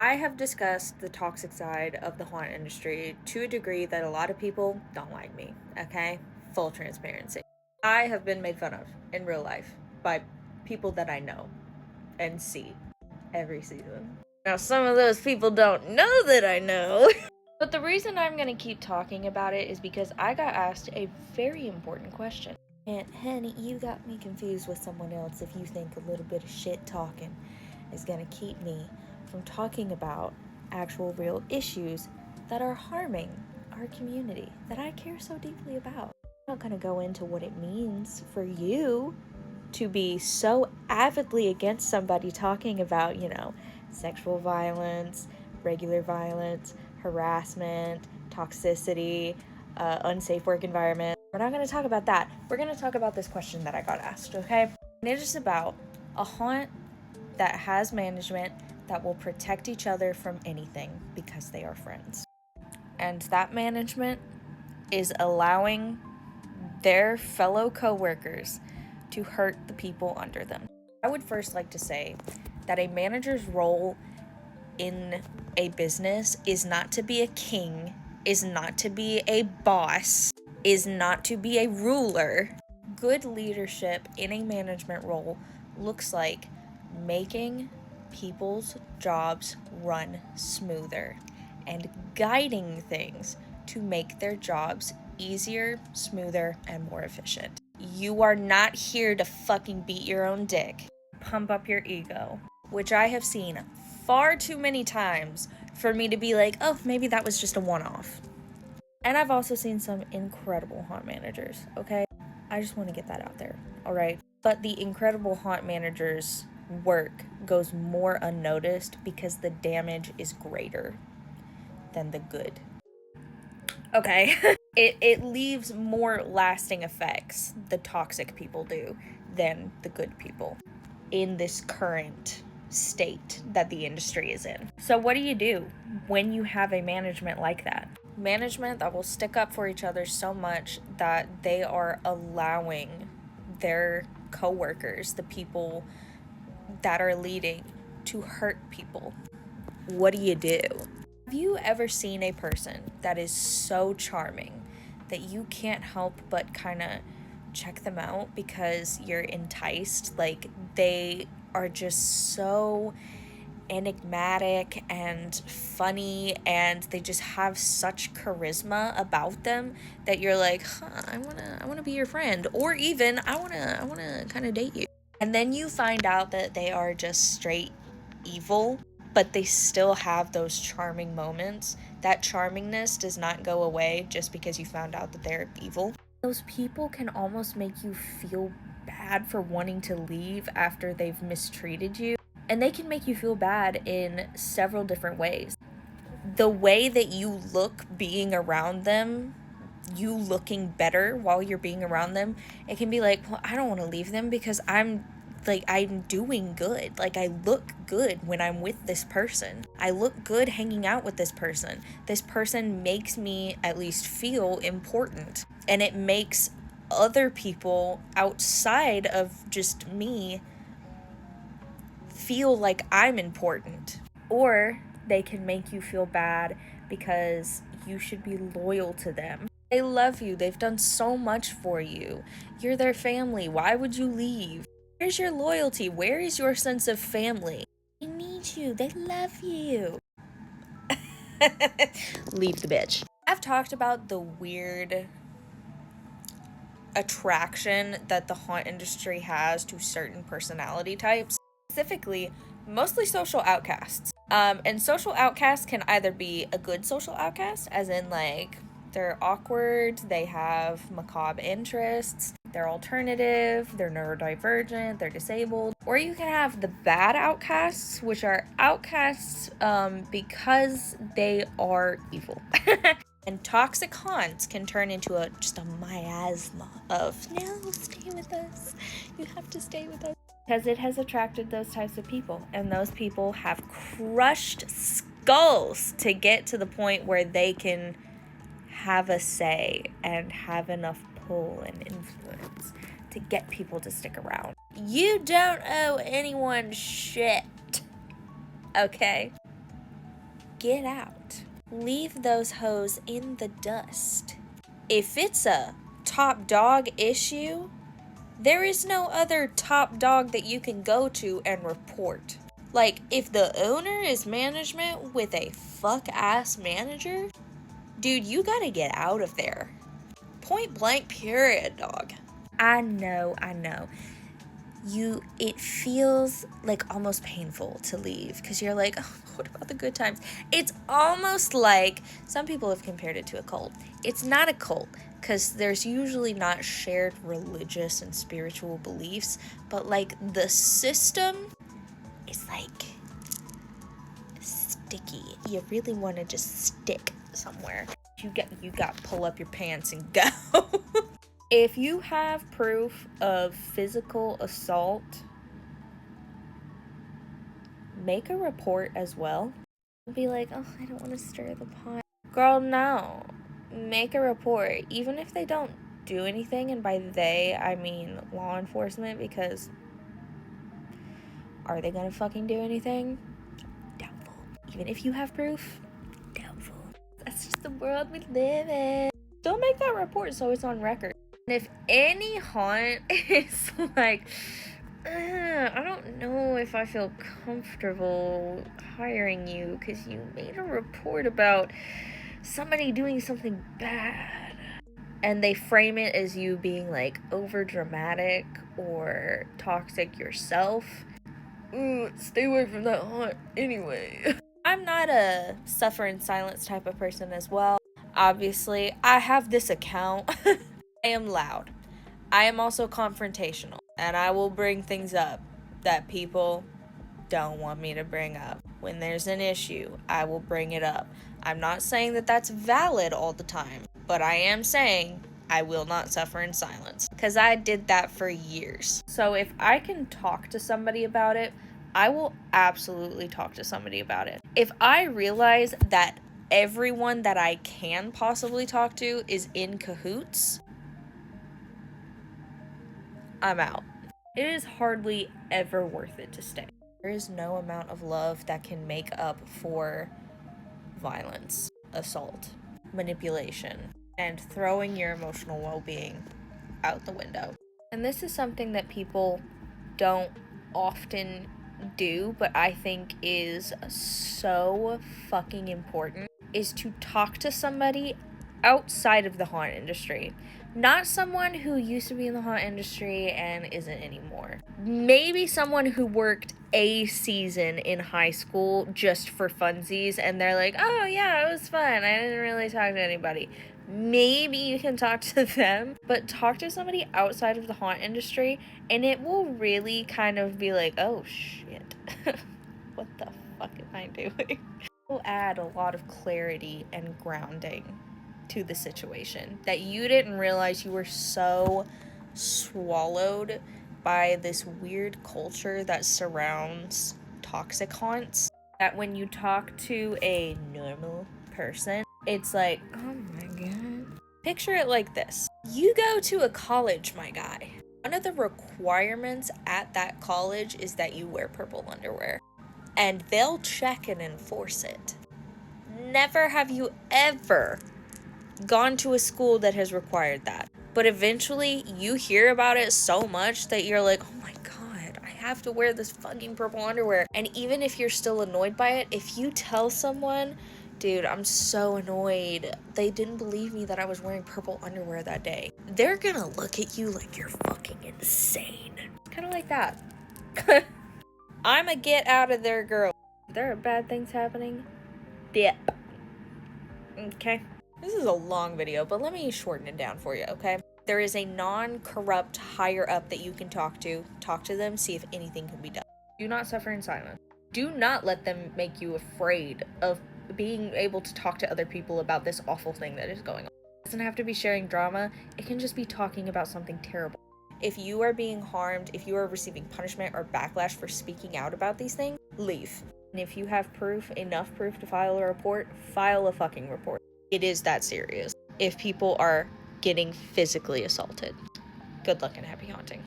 I have discussed the toxic side of the haunt industry to a degree that a lot of people don't like me, okay? Full transparency. I have been made fun of in real life by people that I know and see every season. Now, some of those people don't know that I know. But the reason I'm gonna keep talking about it is because I got asked a very important question. And honey, you got me confused with someone else if you think a little bit of shit talking is gonna keep me from talking about actual real issues that are harming our community that I care so deeply about. I'm not gonna go into what it means for you to be so avidly against somebody talking about, sexual violence, regular violence, harassment, toxicity, unsafe work environment. We're not going to talk about that. We're going to talk about this question that I got asked, okay? And it is about a haunt that has management that will protect each other from anything because they are friends. And that management is allowing their fellow coworkers to hurt the people under them. I would first like to say that a manager's role in a business is not to be a king, is not to be a boss, is not to be a ruler. Good leadership in a management role looks like making people's jobs run smoother and guiding things to make their jobs easier, smoother, and more efficient. You are not here to fucking beat your own dick, pump up your ego, which I have seen far too many times for me to be like, oh, maybe that was just a one-off. And I've also seen some incredible haunt managers, okay? I just want to get that out there, all right? But the incredible haunt managers' work goes more unnoticed because the damage is greater than the good. Okay? It leaves more lasting effects, the toxic people do, than the good people in this current state that the industry is in. So what do you do when you have a management like that? Management that will stick up for each other so much that they are allowing their coworkers, the people that are leading, to hurt people. What do you do? Have you ever seen a person that is so charming that you can't help but kind of check them out because you're enticed? Like, they are just so enigmatic and funny, and they just have such charisma about them that you're like, I wanna be your friend, or even I wanna kind of date you. And then you find out that they are just straight evil, but they still have those charming moments. That charmingness does not go away just because you found out that they're evil. Those people can almost make you feel bad for wanting to leave after they've mistreated you. And they can make you feel bad in several different ways. The way that you look being around them, you looking better while you're being around them, it can be like, well, I don't want to leave them because I'm doing good. Like, I look good when I'm with this person. I look good hanging out with this person. This person makes me at least feel important. And it makes other people outside of just me feel like I'm important. Or they can make you feel bad because you should be loyal to them. They love you. They've done so much for you. You're their family. Why would you leave? Where's your loyalty? Where is your sense of family? They need you. They love you. Leave the bitch. I've talked about the weird attraction that the haunt industry has to certain personality types. Specifically, mostly social outcasts. And social outcasts can either be a good social outcast, as in, like, they're awkward, they have macabre interests, they're alternative, they're neurodivergent, they're disabled. Or you can have the bad outcasts, which are outcasts because they are evil. And toxic haunts can turn into just a miasma of, no, stay with us. You have to stay with us. Because it has attracted those types of people. And those people have crushed skulls to get to the point where they can have a say and have enough pull and influence to get people to stick around. You don't owe anyone shit. Okay? get out. Leave those hoes in the dust. If it's a top dog issue, there is no other top dog that you can go to and report. Like, if the owner is management with a fuck-ass manager, dude, you gotta get out of there. Point blank, period, dog. I know. It feels like almost painful to leave because you're like, oh, what about the good times? It's almost like, some people have compared it to a cult. It's not a cult because there's usually not shared religious and spiritual beliefs, but like the system is like sticky. You really want to just stick somewhere. You got to pull up your pants and go. If you have proof of physical assault, make a report as well. Be like, oh, I don't want to stir the pot. Girl, no. Make a report. Even if they don't do anything, and by they, I mean law enforcement, because are they gonna fucking do anything? Doubtful. Even if you have proof, doubtful. That's just the world we live in. Still make that report so it's on record. And if any haunt is like, I don't know if I feel comfortable hiring you because you made a report about somebody doing something bad, and they frame it as you being like over dramatic or toxic yourself, stay away from that haunt anyway. I'm not a suffer in silence type of person as well. Obviously, I have this account. I am loud. I am also confrontational, and I will bring things up that people don't want me to bring up. When there's an issue, I will bring it up. I'm not saying that that's valid all the time, but I am saying I will not suffer in silence, because I did that for years. So if I can talk to somebody about it, I will absolutely talk to somebody about it. If I realize that everyone that I can possibly talk to is in cahoots, I'm out. It is hardly ever worth it to stay. There is no amount of love that can make up for violence, assault, manipulation, and throwing your emotional well-being out the window. And this is something that people don't often do, but I think is so fucking important, is to talk to somebody outside of the haunt industry. Not someone who used to be in the haunt industry and isn't anymore. Maybe someone who worked a season in high school just for funsies, and they're like, oh yeah, it was fun, I didn't really talk to anybody. Maybe you can talk to them, but talk to somebody outside of the haunt industry, and it will really kind of be like, oh shit, what the fuck am I doing? It will add a lot of clarity and grounding to the situation, that you didn't realize you were so swallowed by this weird culture that surrounds toxic haunts, that when you talk to a normal person, it's like, oh my god. Picture it like this. You go to a college, my guy. One of the requirements at that college is that you wear purple underwear, and they'll check and enforce it. Never have you ever gone to a school that has required that. But eventually you hear about it so much that you're like, oh my god, I have to wear this fucking purple underwear. And even if you're still annoyed by it, if you tell someone, dude, I'm so annoyed, they didn't believe me that I was wearing purple underwear that day, they're gonna look at you like you're fucking insane. Kind of like that. I'm a get out of there girl. There are bad things happening. Dip. Okay. This is a long video, but let me shorten it down for you, okay? There is a non-corrupt higher up that you can talk to. Talk to them, see if anything can be done. Do not suffer in silence. Do not let them make you afraid of being able to talk to other people about this awful thing that is going on. It doesn't have to be sharing drama. It can just be talking about something terrible. If you are being harmed, if you are receiving punishment or backlash for speaking out about these things, leave. And if you have proof, enough proof to file a report, file a fucking report. It is that serious if people are getting physically assaulted. Good luck and happy haunting.